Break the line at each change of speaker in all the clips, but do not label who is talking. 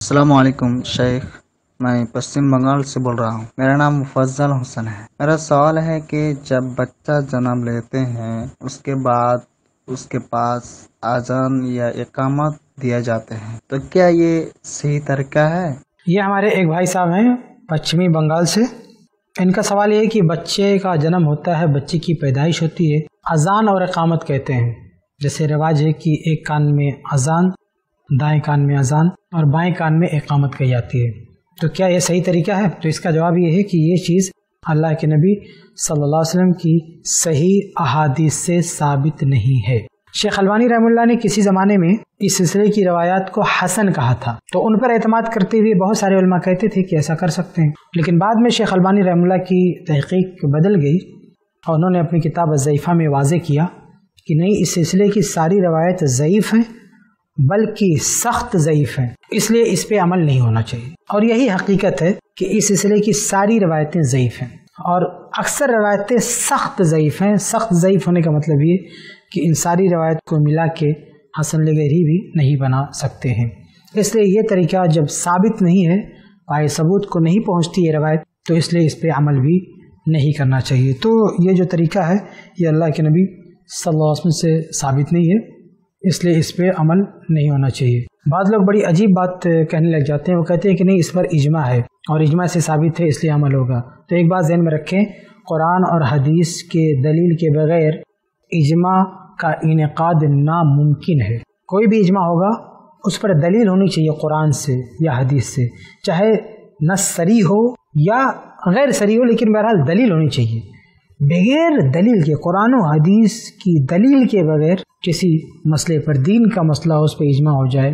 अस्सलाम वालेकुम शेख, मैं पश्चिम बंगाल से बोल रहा हूँ। मेरा नाम मुफज्जल हुसैन है। मेरा सवाल है कि जब बच्चा जन्म लेते हैं उसके बाद उसके पास आजान या इकामत दिया जाते हैं, तो क्या ये सही तरीका है?
ये हमारे एक भाई साहब हैं पश्चिमी बंगाल से। इनका सवाल ये है कि बच्चे का जन्म होता है, बच्चे की पैदाइश होती है, अजान और इकामत कहते हैं। जैसे रिवाज है कि एक कान में अजान, दाएं कान में अजान और बाएं कान में इकामत कही जाती है। तो क्या ये सही तरीका है? तो इसका जवाब ये है कि ये चीज़ अल्लाह के नबी सल्लल्लाहु अलैहि वसल्लम की सही अहादीस से साबित नहीं है। शेख अलबानी रहमतुल्लाह ने किसी ज़माने में इस सिलसिले की रवायात को हसन कहा था, तो उन पर एतमाद करते हुए बहुत सारे उलमा कहते थे कि ऐसा कर सकते हैं। लेकिन बाद में शेख अलबानी रहमतुल्लाह की तहकीक बदल गई और उन्होंने अपनी किताब ज़ईफ़ा में वाज़े किया कि नहीं, इस सिलसिले की सारी रवायत ज़ईफ़ हैं, बल्कि सख्त ज़ईफ़ हैं, इसलिए इस पे अमल नहीं होना चाहिए। और यही हकीकत है कि इस सिलसिले की सारी रवायतें ज़ईफ़ हैं और अक्सर रवायतें सख्त ज़ईफ़ हैं। सख्त ज़ईफ़ होने का मतलब ये कि इन सारी रवायत को मिला के हसन लगहरी भी नहीं बना सकते हैं। इसलिए ये तरीका जब साबित नहीं है, पाए सबूत को नहीं पहुँचती है रवायत, तो इसलिए इस पर अमल भी नहीं करना चाहिए। तो ये जो तरीका है ये अल्लाह के नबी सल्लल्लाहु अलैहि वसल्लम से साबित नहीं है, इसलिए इस पर अमल नहीं होना चाहिए। बाद लोग बड़ी अजीब बात कहने लग जाते हैं, वो कहते हैं कि नहीं, इस पर इजमा है और इजमा से साबित है इसलिए अमल होगा। तो एक बात ज़हन में रखें, कुरान और हदीस के दलील के बगैर इजमा का इनेकाद नामुमकिन है। कोई भी इजमा होगा उस पर दलील होनी चाहिए कुरान से या हदीस से, चाहे नस सरी हो या गैर सरी हो, लेकिन बहरहाल दलील होनी चाहिए। बगैर दलील के, कुरान और हदीस की दलील के बगैर किसी मसले पर, दीन का मसला हो, उस पर इजमा हो जाए,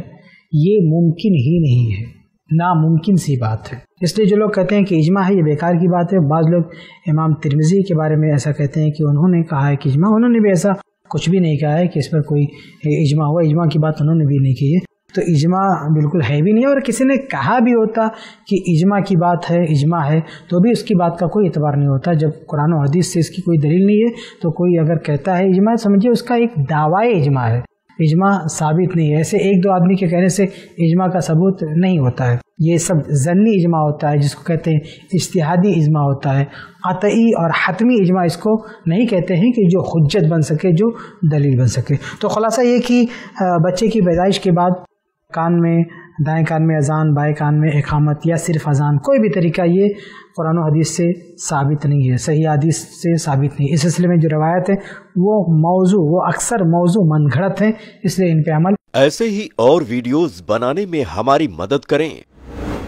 ये मुमकिन ही नहीं है, नामुमकिन सी बात है। इसलिए जो लोग कहते हैं कि इजमा है, ये बेकार की बात है। बाज़ लोग इमाम तिरमिज़ी के बारे में ऐसा कहते हैं कि उन्होंने कहा है कि इजमा, उन्होंने भी ऐसा कुछ भी नहीं कहा है कि इस पर कोई इजमा हुआ। इजमा की बात उन्होंने भी नहीं की है, तो इजमा बिल्कुल है भी नहीं। और किसी ने कहा भी होता कि इजमा की बात है, इजमा है, तो भी उसकी बात का कोई एतबार नहीं होता। जब कुरान और हदीस से इसकी कोई दलील नहीं है, तो कोई अगर कहता है इजमा, समझिए उसका एक दावाए इजमा है, इजमा साबित नहीं है। ऐसे एक दो आदमी के कहने से इजमा का सबूत नहीं होता है। ये सब ज़न्नी इजमा होता है, जिसको कहते हैं इज्तिहादी इजमा होता है। क़तई और हतमी इजमा इसको नहीं कहते हैं कि जो हुज्जत बन सके, जो दलील बन सके। तो खुलासा ये कि बच्चे की पैदाइश के बाद कान में, दाएं कान में अजान, बाएं कान में इकामत या सिर्फ अजान, कोई भी तरीका ये कुरान और हदीस से साबित नहीं है, सही हदीस से साबित नहीं। इस सिलसिले में जो रवायत है वो अक्सर मौजू मनगढ़ंत है, इसलिए इन पे अमल।
ऐसे ही और वीडियोस बनाने में हमारी मदद करें।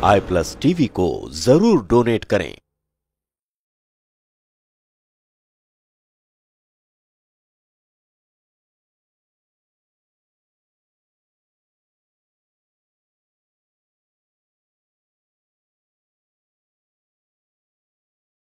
i+ TV को जरूर डोनेट करें।